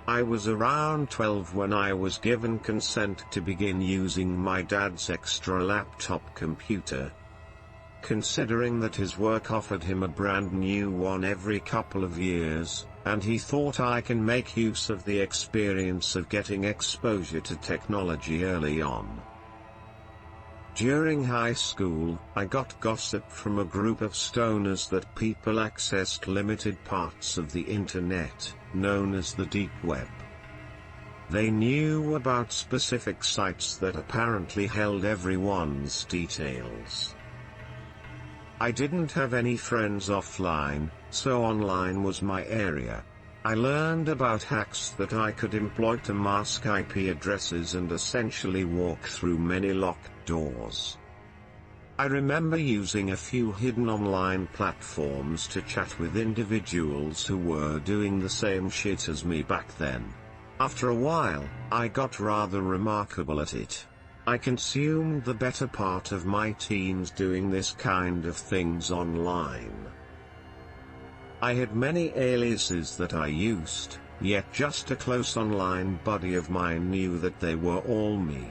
I was around 12 when I was given consent to begin using my dad's extra laptop computer. Considering that his work offered him a brand new one every couple of years, and he thought I can make use of the experience of getting exposure to technology early on. During high school, I got gossip from a group of stoners that people accessed limited parts of the internet, known as the deep web. They knew about specific sites that apparently held everyone's details. I didn't have any friends offline, so online was my area. I learned about hacks that I could employ to mask IP addresses and essentially walk through many locked doors. I remember using a few hidden online platforms to chat with individuals who were doing the same shit as me back then. After a while, I got rather remarkable at it. I consumed the better part of my teens doing this kind of things online. I had many aliases that I used, yet just a close online buddy of mine knew that they were all me.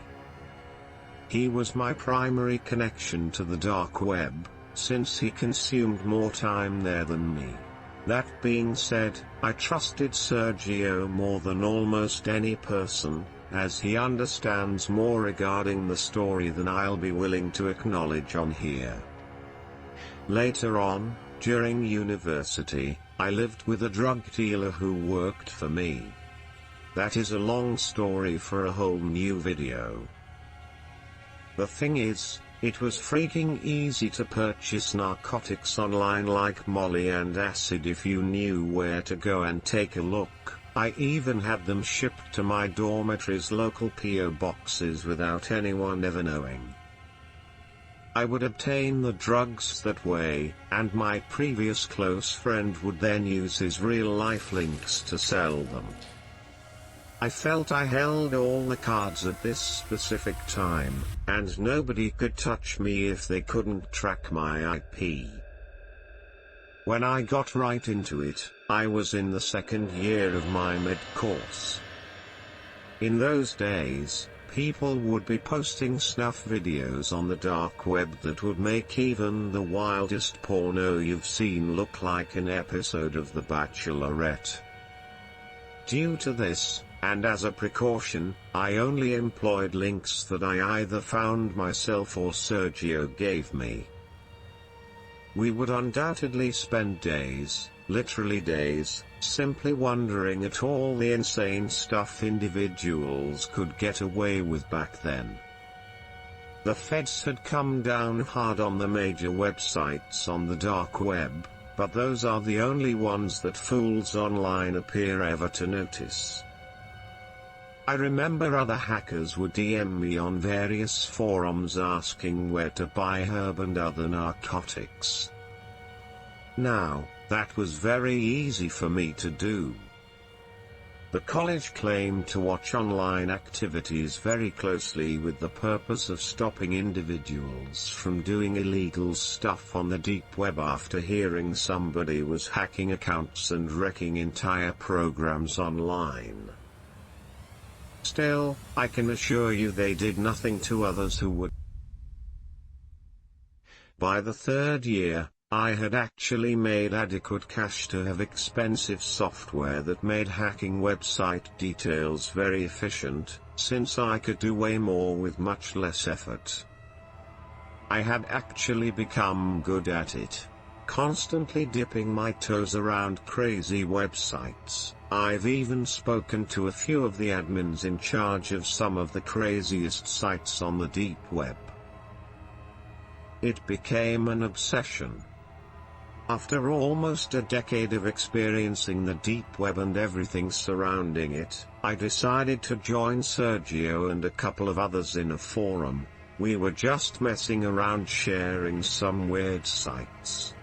He was my primary connection to the dark web, since he consumed more time there than me. That being said, I trusted Sergio more than almost any person, as he understands more regarding the story than I'll be willing to acknowledge on here. Later on, during university, I lived with a drug dealer who worked for me. That is a long story for a whole new video. The thing is, it was freaking easy to purchase narcotics online like Molly and acid if you knew where to go and take a look. I even had them shipped to my dormitory's local PO boxes without anyone ever knowing. I would obtain the drugs that way, and my previous close friend would then use his real-life links to sell them. I felt I held all the cards at this specific time, and nobody could touch me if they couldn't track my IP. When I got right into it, I was in the second year of my med course. In those days, people would be posting snuff videos on the dark web that would make even the wildest porno you've seen look like an episode of The Bachelorette. Due to this, and as a precaution, I only employed links that I either found myself or Sergio gave me. We would undoubtedly spend days, literally days, simply wondering at all the insane stuff individuals could get away with back then. The feds had come down hard on the major websites on the dark web, but those are the only ones that fools online appear ever to notice. I remember other hackers would DM me on various forums asking where to buy herb and other narcotics. Now, that was very easy for me to do. The college claimed to watch online activities very closely with the purpose of stopping individuals from doing illegal stuff on the deep web after hearing somebody was hacking accounts and wrecking entire programs online. Still, I can assure you they did nothing to others who would. By the third year, I had actually made adequate cash to have expensive software that made hacking website details very efficient, since I could do way more with much less effort. I had actually become good at it. Constantly dipping my toes around crazy websites. I've even spoken to a few of the admins in charge of some of the craziest sites on the deep web. It became an obsession. After almost a decade of experiencing the deep web and everything surrounding it, I decided to join Sergio and a couple of others in a forum. We were just messing around sharing some weird sites.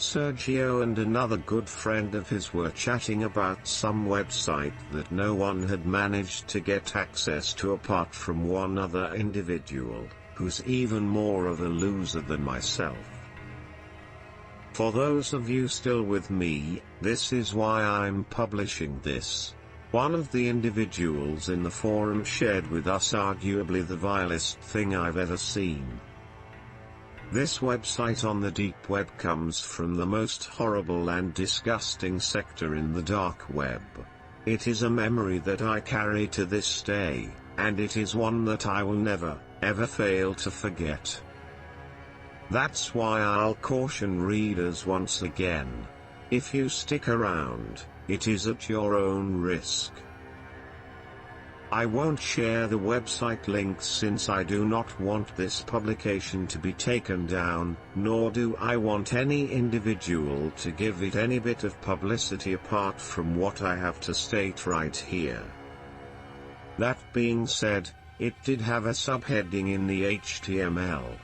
Sergio and another good friend of his were chatting about some website that no one had managed to get access to apart from one other individual, who's even more of a loser than myself. For those of you still with me, this is why I'm publishing this. One of the individuals in the forum shared with us arguably the vilest thing I've ever seen. This website on the deep web comes from the most horrible and disgusting sector in the dark web. It is a memory that I carry to this day, and it is one that I will never, ever fail to forget. That's why I'll caution readers once again. If you stick around, it is at your own risk. I won't share the website links since I do not want this publication to be taken down, nor do I want any individual to give it any bit of publicity apart from what I have to state right here. That being said, it did have a subheading in the HTML.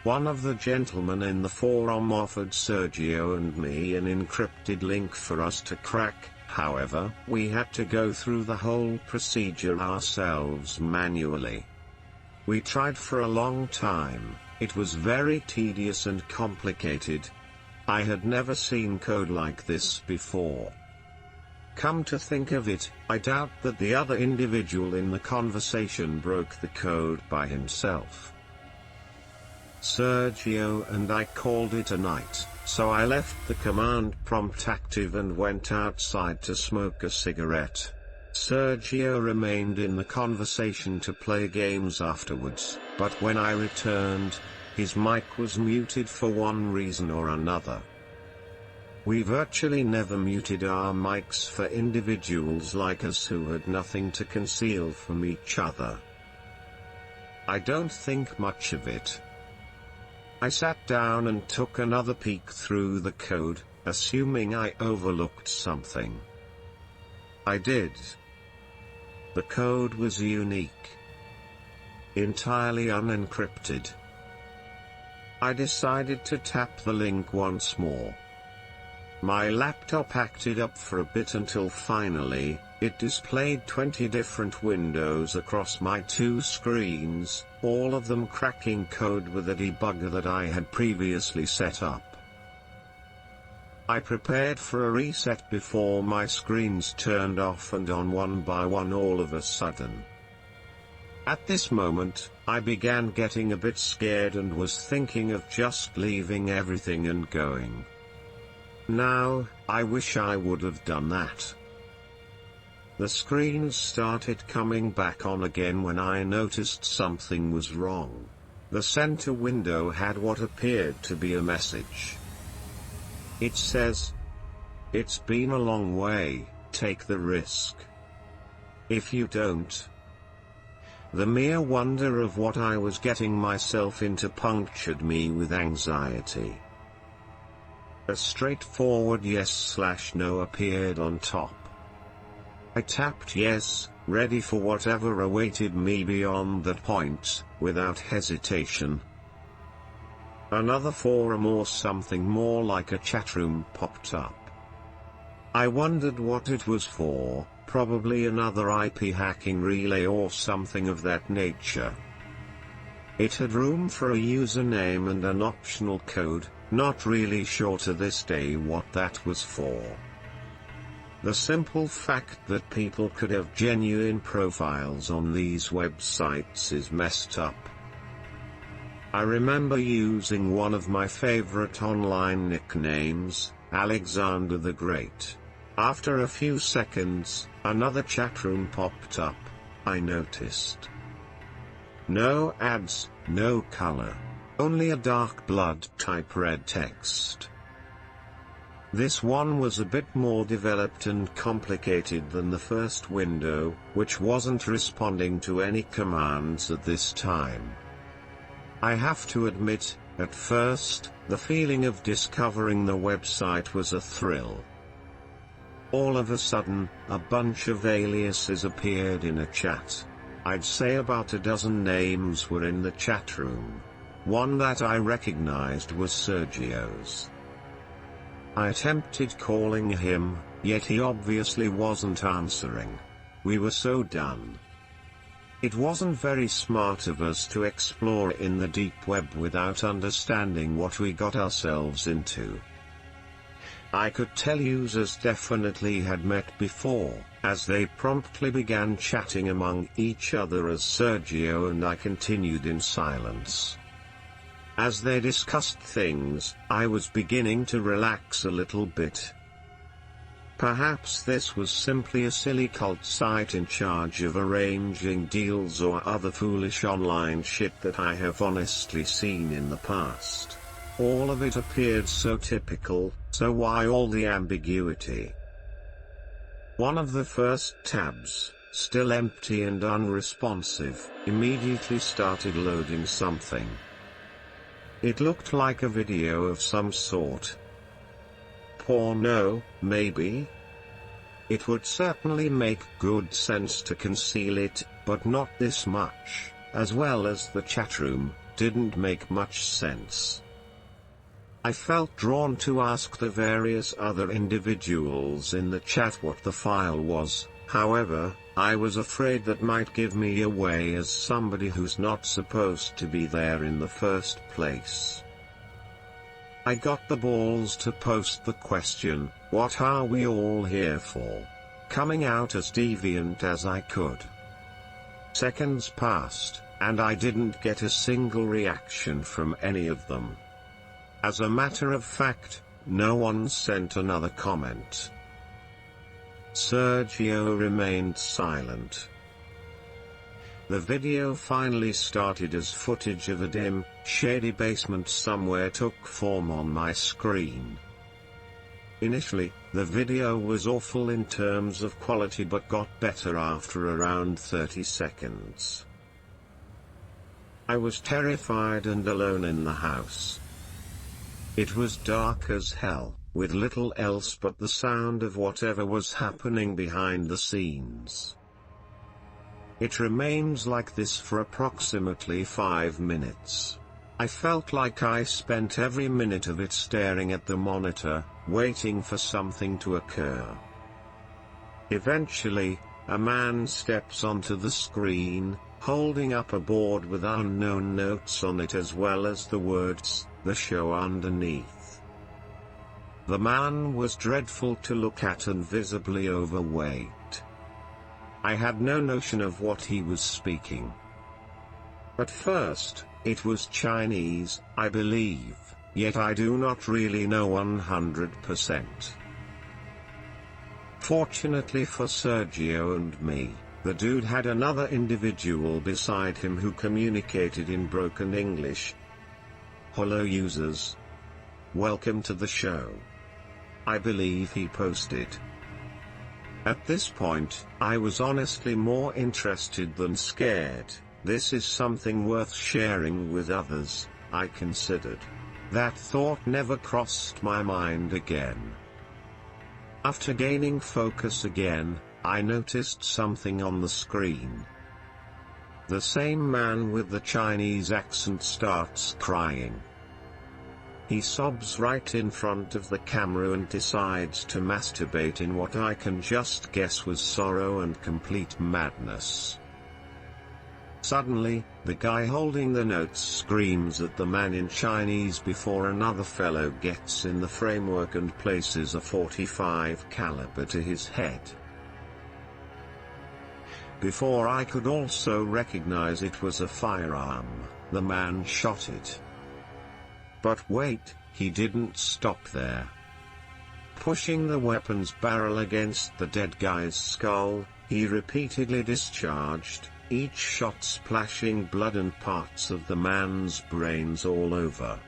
One of the gentlemen in the forum offered Sergio and me an encrypted link for us to crack. However, we had to go through the whole procedure ourselves manually. We tried for a long time. It was very tedious and complicated. I had never seen code like this before. Come to think of it, I doubt that the other individual in the conversation broke the code by himself. Sergio and I called it a night, so I left the command prompt active and went outside to smoke a cigarette. Sergio remained in the conversation to play games afterwards, but when I returned, his mic was muted for one reason or another. We virtually never muted our mics for individuals like us who had nothing to conceal from each other. I don't think much of it. I sat down and took another peek through the code, assuming I overlooked something. I did. The code was unique. Entirely unencrypted. I decided to tap the link once more. My laptop acted up for a bit until finally, it displayed 20 different windows across my two screens, all of them cracking code with a debugger that I had previously set up. I prepared for a reset before my screens turned off and on one by one all of a sudden. At this moment, I began getting a bit scared and was thinking of just leaving everything and going. Now, I wish I would have done that. The screens started coming back on again when I noticed something was wrong. The center window had what appeared to be a message. It says, "It's been a long way, take the risk. If you don't..." The mere wonder of what I was getting myself into punctured me with anxiety. A straightforward yes/no appeared on top. I tapped yes, ready for whatever awaited me beyond that point, without hesitation. Another forum or something more like a chatroom popped up. I wondered what it was for, probably another IP hacking relay or something of that nature. It had room for a username and an optional code, not really sure to this day what that was for. The simple fact that people could have genuine profiles on these websites is messed up. I remember using one of my favorite online nicknames, Alexander the Great. After a few seconds, another chatroom popped up. I noticed. No ads, no color. Only a dark blood type red text. This one was a bit more developed and complicated than the first window, which wasn't responding to any commands at this time. I have to admit, at first, the feeling of discovering the website was a thrill. All of a sudden, a bunch of aliases appeared in a chat. I'd say about a dozen names were in the chat room. One that I recognized was Sergio's. I attempted calling him, yet he obviously wasn't answering. We were so done. It wasn't very smart of us to explore in the deep web without understanding what we got ourselves into. I could tell users definitely had met before, as they promptly began chatting among each other as Sergio and I continued in silence. As they discussed things, I was beginning to relax a little bit. Perhaps this was simply a silly cult site in charge of arranging deals or other foolish online shit that I have honestly seen in the past. All of it appeared so typical, so why all the ambiguity? One of the first tabs, still empty and unresponsive, immediately started loading something. It looked like a video of some sort. Porno, maybe? It would certainly make good sense to conceal it, but not this much, as well as the chatroom, didn't make much sense. I felt drawn to ask the various other individuals in the chat what the file was, however, I was afraid that might give me away as somebody who's not supposed to be there in the first place. I got the balls to post the question, "What are we all here for?" coming out as deviant as I could. Seconds passed, and I didn't get a single reaction from any of them. As a matter of fact, no one sent another comment. Sergio remained silent. The video finally started as footage of a dim, shady basement somewhere took form on my screen. Initially, the video was awful in terms of quality but got better after around 30 seconds. I was terrified and alone in the house. It was dark as hell, with little else but the sound of whatever was happening behind the scenes. It remains like this for approximately 5 minutes. I felt like I spent every minute of it staring at the monitor, waiting for something to occur. Eventually, a man steps onto the screen, holding up a board with unknown notes on it as well as the words, "The show" underneath. The man was dreadful to look at and visibly overweight. I had no notion of what he was speaking. At first, it was Chinese, I believe, yet I do not really know 100%. Fortunately for Sergio and me, the dude had another individual beside him who communicated in broken English. "Hello users. Welcome to the show." I believe he posted. At this point, I was honestly more interested than scared. This is something worth sharing with others, I considered. That thought never crossed my mind again. After gaining focus again, I noticed something on the screen. The same man with the Chinese accent starts crying. He sobs right in front of the camera and decides to masturbate in what I can just guess was sorrow and complete madness. Suddenly, the guy holding the notes screams at the man in Chinese before another fellow gets in the framework and places a .45 caliber to his head. Before I could also recognize it was a firearm, the man shot it. But wait, he didn't stop there. Pushing the weapon's barrel against the dead guy's skull, he repeatedly discharged, each shot splashing blood and parts of the man's brains all over.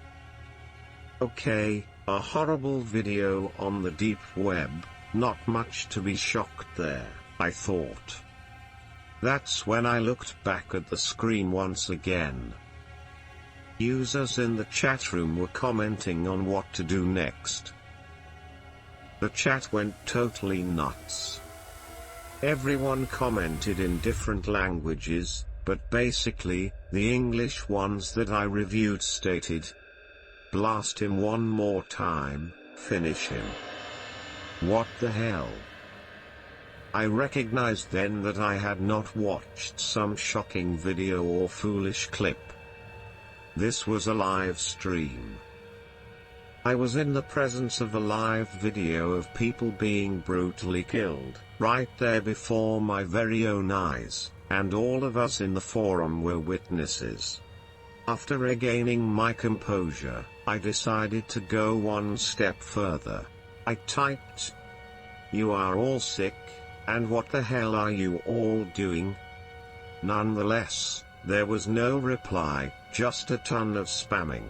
Okay, a horrible video on the deep web, not much to be shocked there, I thought. That's when I looked back at the screen once again. Users in the chat room were commenting on what to do next. The chat went totally nuts. Everyone commented in different languages, but basically, the English ones that I reviewed stated, "Blast him one more time, finish him." What the hell? I recognized then that I had not watched some shocking video or foolish clip. This was a live stream. I was in the presence of a live video of people being brutally killed, right there before my very own eyes, and all of us in the forum were witnesses. After regaining my composure, I decided to go one step further. I typed, "You are all sick, and what the hell are you all doing?" Nonetheless, there was no reply, just a ton of spamming.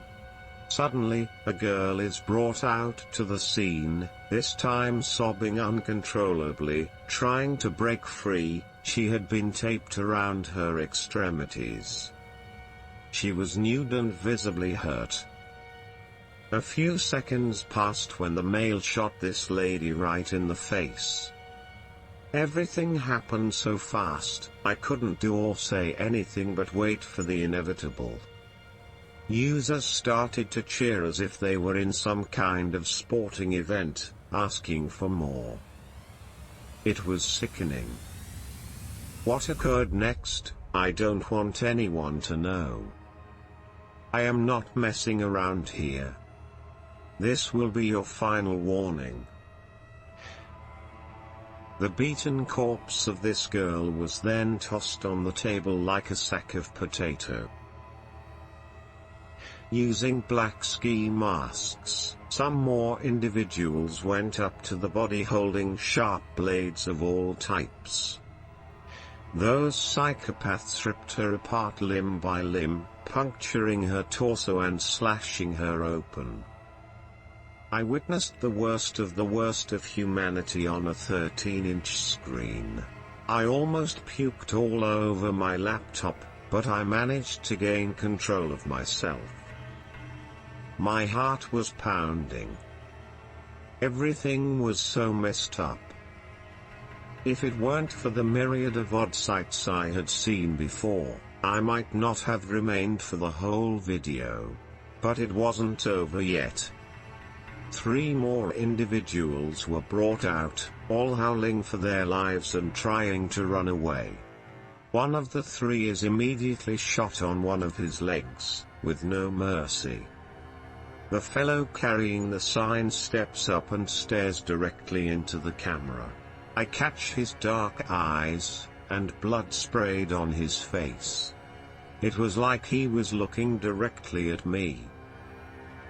Suddenly, a girl is brought out to the scene, this time sobbing uncontrollably, trying to break free. She had been taped around her extremities. She was nude and visibly hurt. A few seconds passed when the male shot this lady right in the face. Everything happened so fast, I couldn't do or say anything but wait for the inevitable. Users started to cheer as if they were in some kind of sporting event, asking for more. It was sickening. What occurred next, I don't want anyone to know. I am not messing around here. This will be your final warning. The beaten corpse of this girl was then tossed on the table like a sack of potato. Using black ski masks, some more individuals went up to the body holding sharp blades of all types. Those psychopaths ripped her apart limb by limb, puncturing her torso and slashing her open. I witnessed the worst of humanity on a 13-inch screen. I almost puked all over my laptop, but I managed to gain control of myself. My heart was pounding. Everything was so messed up. If it weren't for the myriad of odd sights I had seen before, I might not have remained for the whole video. But it wasn't over yet. 3 more individuals were brought out, all howling for their lives and trying to run away. One of the 3 is immediately shot on one of his legs, with no mercy. The fellow carrying the sign steps up and stares directly into the camera. I catch his dark eyes, and blood sprayed on his face. It was like he was looking directly at me.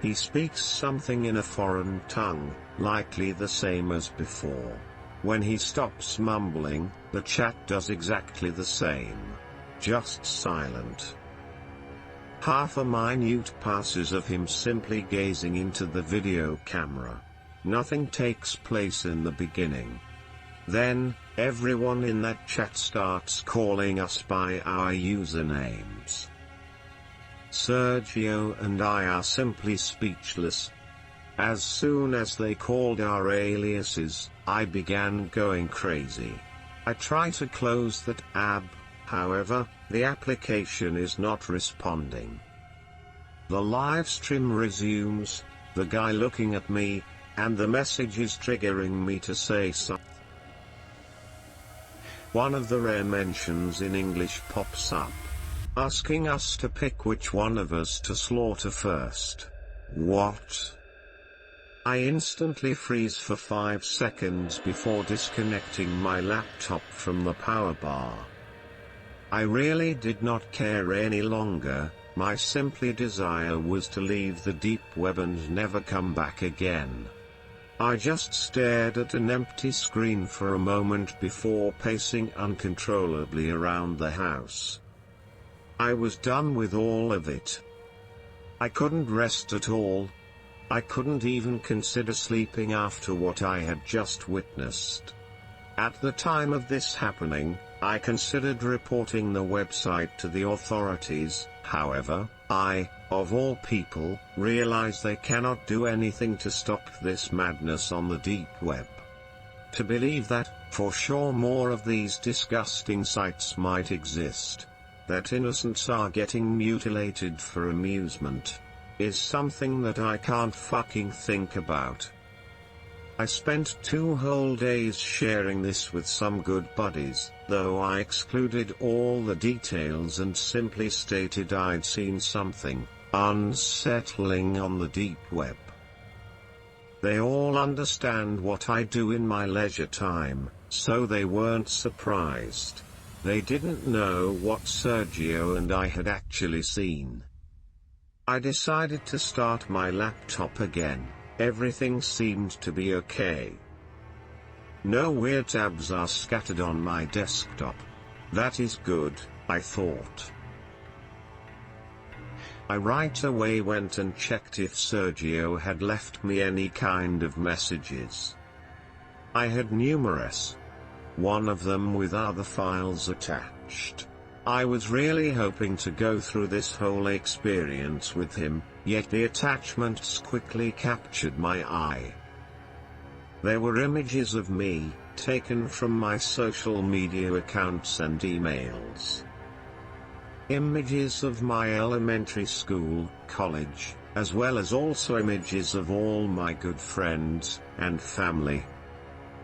He speaks something in a foreign tongue, likely the same as before. When he stops mumbling, the chat does exactly the same. Just silent. Half a minute passes of him simply gazing into the video camera. Nothing takes place in the beginning. Then, everyone in that chat starts calling us by our usernames. Sergio and I are simply speechless. As soon as they called our aliases, I began going crazy. I try to close the tab, however, the application is not responding. The live stream resumes, the guy looking at me, and the message is triggering me to say something. One of the rare mentions in English pops up, asking us to pick which one of us to slaughter first. What? I instantly freeze for 5 seconds before disconnecting my laptop from the power bar. I really did not care any longer, my simply desire was to leave the deep web and never come back again. I just stared at an empty screen for a moment before pacing uncontrollably around the house. I was done with all of it. I couldn't rest at all. I couldn't even consider sleeping after what I had just witnessed. At the time of this happening, I considered reporting the website to the authorities. However, I, of all people, realize they cannot do anything to stop this madness on the deep web. To believe that, for sure more of these disgusting sites might exist, that innocents are getting mutilated for amusement, is something that I can't fucking think about. I spent 2 whole days sharing this with some good buddies, though I excluded all the details and simply stated I'd seen something unsettling on the deep web. They all understand what I do in my leisure time, so they weren't surprised. They didn't know what Sergio and I had actually seen. I decided to start my laptop again. Everything seemed to be okay. No weird tabs are scattered on my desktop. That is good, I thought. I right away went and checked if Sergio had left me any kind of messages. I had numerous. One of them with other files attached. I was really hoping to go through this whole experience with him, yet the attachments quickly captured my eye. There were images of me, taken from my social media accounts and emails. Images of my elementary school, college, as well as also images of all my good friends and family.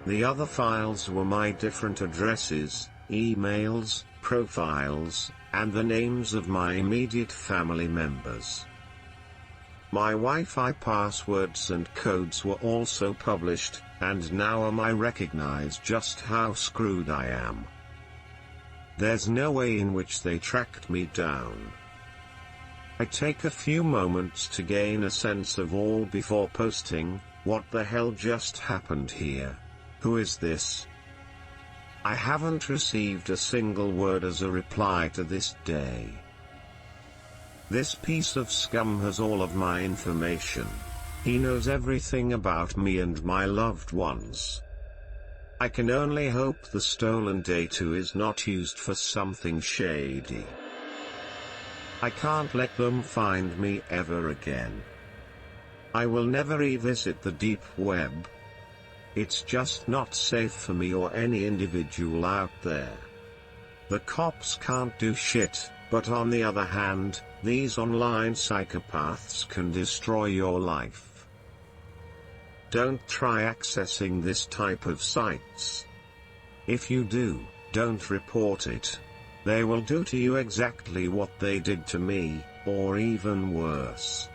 The other files were my different addresses, emails, profiles, and the names of my immediate family members. My Wi-Fi passwords and codes were also published, and now I recognize just how screwed I am. There's no way in which they tracked me down. I take a few moments to gain a sense of all before posting, "What the hell just happened here? Who is this?" I haven't received a single word as a reply to this day. This piece of scum has all of my information. He knows everything about me and my loved ones. I can only hope the stolen data is not used for something shady. I can't let them find me ever again. I will never revisit the deep web. It's just not safe for me or any individual out there. The cops can't do shit, but on the other hand, these online psychopaths can destroy your life. Don't try accessing this type of sites. If you do, don't report it. They will do to you exactly what they did to me, or even worse.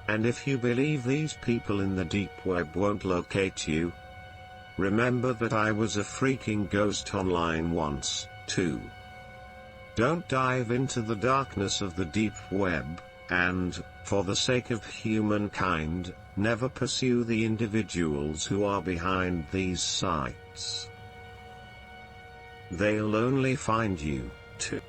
And if you believe these people in the deep web won't locate you, remember that I was a freaking ghost online once, too. Don't dive into the darkness of the deep web, and, for the sake of humankind, never pursue the individuals who are behind these sites. They'll only find you, too.